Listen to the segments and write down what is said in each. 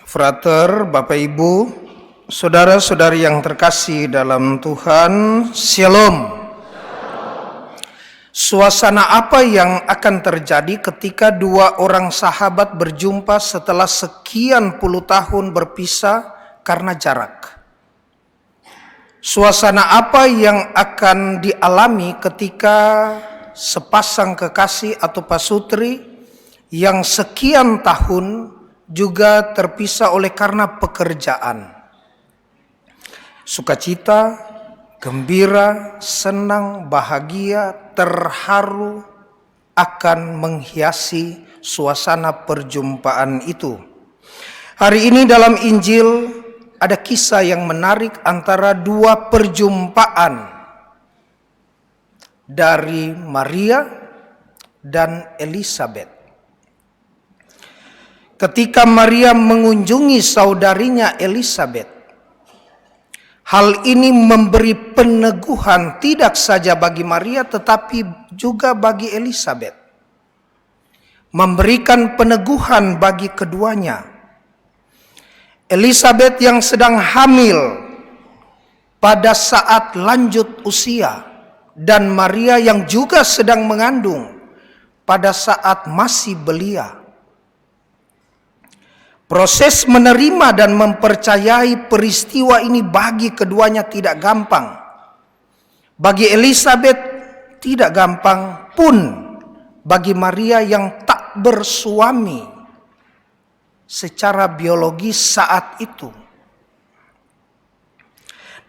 Frater, Bapak Ibu, saudara-saudari yang terkasih dalam Tuhan, Shalom. Suasana apa yang akan terjadi ketika dua orang sahabat berjumpa setelah sekian puluh tahun berpisah karena jarak? Suasana apa yang akan dialami ketika sepasang kekasih atau pasutri yang sekian tahun juga terpisah oleh karena pekerjaan? Sukacita, gembira, senang, bahagia, terharu akan menghiasi suasana perjumpaan itu. Hari ini dalam Injil ada kisah yang menarik antara dua perjumpaan dari Maria dan Elizabeth. Ketika Maria mengunjungi saudarinya Elizabeth, hal ini memberi peneguhan tidak saja bagi Maria tetapi juga bagi Elizabeth. Memberikan peneguhan bagi keduanya. Elizabeth yang sedang hamil pada saat lanjut usia dan Maria yang juga sedang mengandung pada saat masih belia. Proses menerima dan mempercayai peristiwa ini bagi keduanya tidak gampang. Bagi Elizabeth tidak gampang pun bagi Maria yang tak bersuami secara biologis saat itu.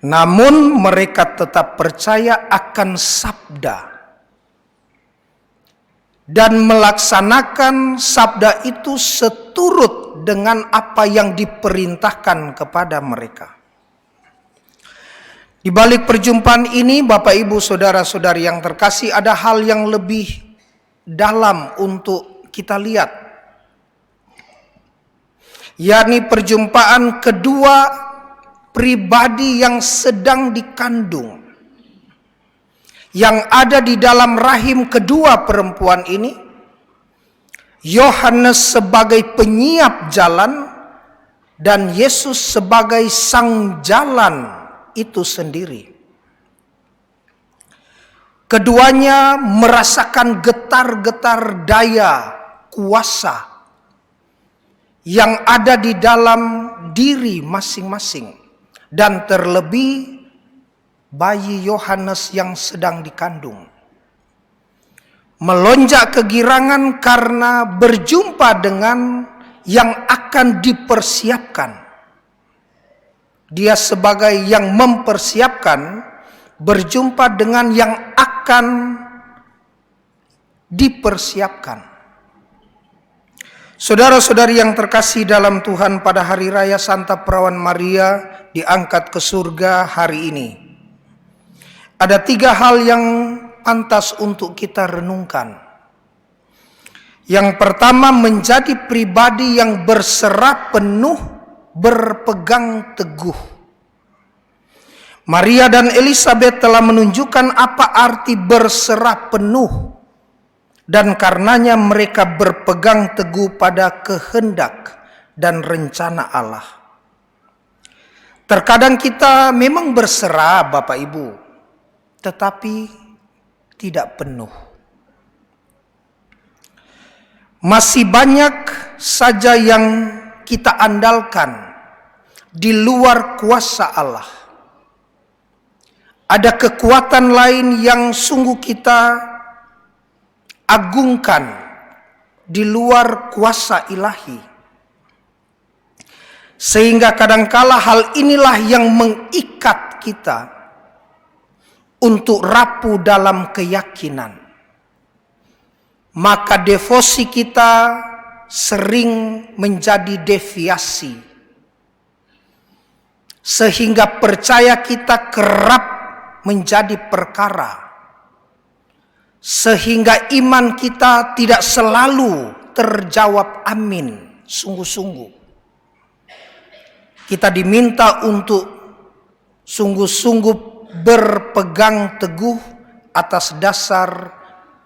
Namun mereka tetap percaya akan sabda dan melaksanakan sabda itu seturut dengan apa yang diperintahkan kepada mereka. Di balik perjumpaan ini, Bapak Ibu saudara-saudari yang terkasih, ada hal yang lebih dalam untuk kita lihat, yakni perjumpaan kedua pribadi yang sedang dikandung, yang ada di dalam rahim kedua perempuan ini. Yohanes sebagai penyiap jalan dan Yesus sebagai sang jalan itu sendiri. Keduanya merasakan getar-getar daya kuasa yang ada di dalam diri masing-masing, dan terlebih bayi Yohanes yang sedang dikandung melonjak kegirangan karena berjumpa dengan yang akan dipersiapkan. Dia sebagai yang mempersiapkan berjumpa dengan yang akan dipersiapkan. Saudara-saudari yang terkasih dalam Tuhan, pada hari raya Santa Perawan Maria diangkat ke surga hari ini, ada 3 hal yang pantas untuk kita renungkan. Yang pertama, menjadi pribadi yang berserah penuh, berpegang teguh. Maria dan Elizabeth telah menunjukkan apa arti berserah penuh, dan karenanya mereka berpegang teguh pada kehendak dan rencana Allah. Terkadang kita memang berserah, Bapak Ibu, tetapi tidak penuh. Masih banyak saja yang kita andalkan di luar kuasa Allah. Ada kekuatan lain yang sungguh kita agungkan di luar kuasa ilahi. Sehingga kadangkala hal inilah yang mengikat kita untuk rapuh dalam keyakinan. Maka devosi kita sering menjadi deviasi, sehingga percaya kita kerap menjadi perkara, sehingga iman kita tidak selalu terjawab amin sungguh-sungguh. Kita diminta untuk sungguh-sungguh berpegang teguh atas dasar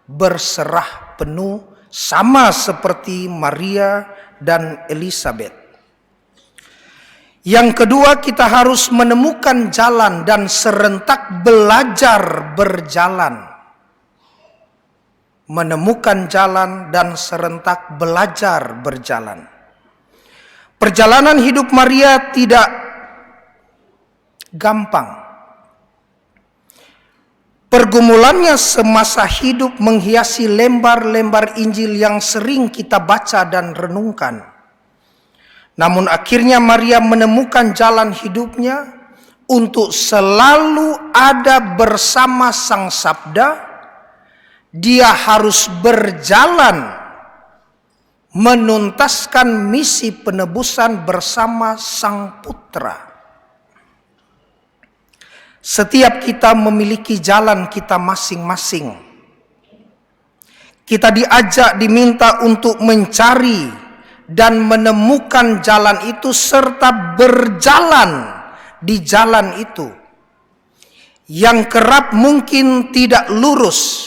berserah penuh, sama seperti Maria dan Elizabeth. Yang kedua, kita harus menemukan jalan dan serentak belajar berjalan. Menemukan jalan dan serentak belajar berjalan. Perjalanan hidup Maria tidak gampang. Pergumulannya semasa hidup menghiasi lembar-lembar Injil yang sering kita baca dan renungkan. Namun akhirnya Maria menemukan jalan hidupnya untuk selalu ada bersama Sang Sabda. Dia harus berjalan menuntaskan misi penebusan bersama Sang Putra. Setiap kita memiliki jalan kita masing-masing. Kita diminta untuk mencari dan menemukan jalan itu serta berjalan di jalan itu. Yang kerap mungkin tidak lurus,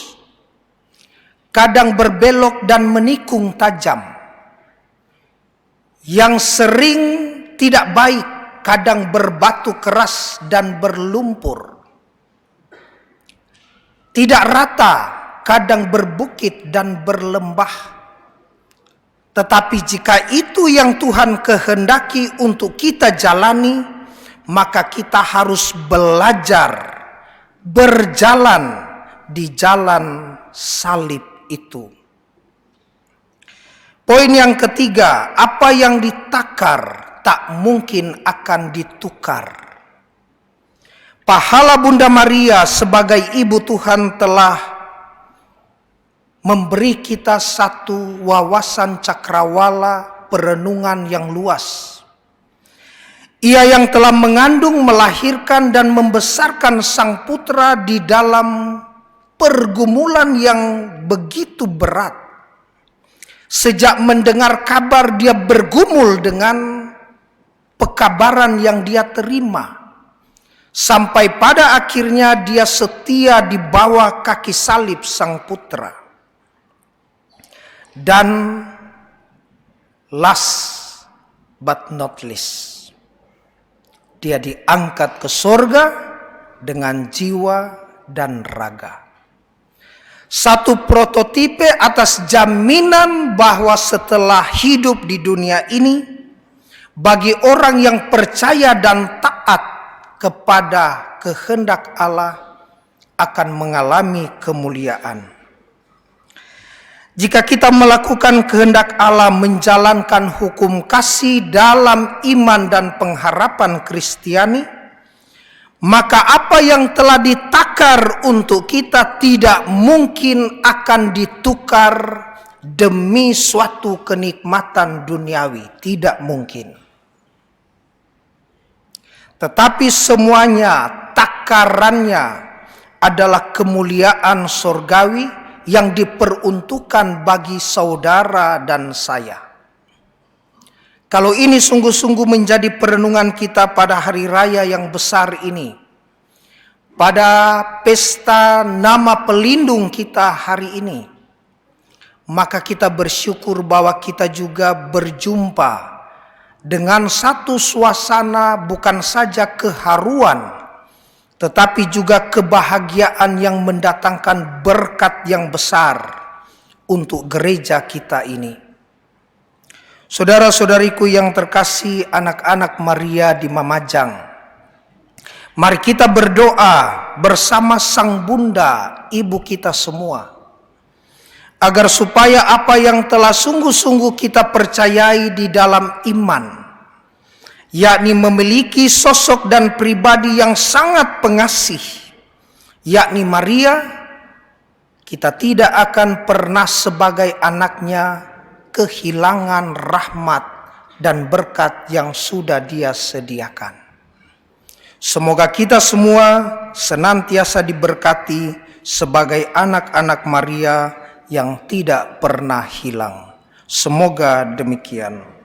kadang berbelok dan menikung tajam. Yang sering tidak baik, kadang berbatu keras dan berlumpur. Tidak rata, kadang berbukit dan berlembah. Tetapi jika itu yang Tuhan kehendaki untuk kita jalani, maka kita harus belajar berjalan di jalan salib itu. Poin yang ketiga, apa yang ditakar tak mungkin akan ditukar. Pahala Bunda Maria sebagai Ibu Tuhan telah memberi kita satu wawasan cakrawala perenungan yang luas. Ia yang telah mengandung, melahirkan dan membesarkan Sang Putra di dalam pergumulan yang begitu berat. Sejak mendengar kabar dia bergumul dengan pekabaran yang dia terima. Sampai pada akhirnya dia setia di bawah kaki salib Sang Putra. Dan last but not least, dia diangkat ke surga dengan jiwa dan raga. Satu prototipe atas jaminan bahwa setelah hidup di dunia ini, bagi orang yang percaya dan taat kepada kehendak Allah akan mengalami kemuliaan. Jika kita melakukan kehendak Allah, menjalankan hukum kasih dalam iman dan pengharapan Kristiani, maka apa yang telah ditakar untuk kita tidak mungkin akan ditukar demi suatu kenikmatan duniawi. Tidak mungkin. Tetapi semuanya, takarannya adalah kemuliaan sorgawi yang diperuntukkan bagi saudara dan saya. Kalau ini sungguh-sungguh menjadi perenungan kita pada hari raya yang besar ini, pada pesta nama pelindung kita hari ini, maka kita bersyukur bahwa kita juga berjumpa dengan satu suasana bukan saja keharuan, tetapi juga kebahagiaan yang mendatangkan berkat yang besar untuk gereja kita ini. Saudara-saudariku yang terkasih, anak-anak Maria di Mamajang, mari kita berdoa bersama Sang Bunda, Ibu kita semua, agar supaya apa yang telah sungguh-sungguh kita percayai di dalam iman, yakni memiliki sosok dan pribadi yang sangat pengasih, yakni Maria, kita tidak akan pernah sebagai anaknya kehilangan rahmat dan berkat yang sudah Dia sediakan. Semoga kita semua senantiasa diberkati sebagai anak-anak Maria yang tidak pernah hilang. Semoga demikian.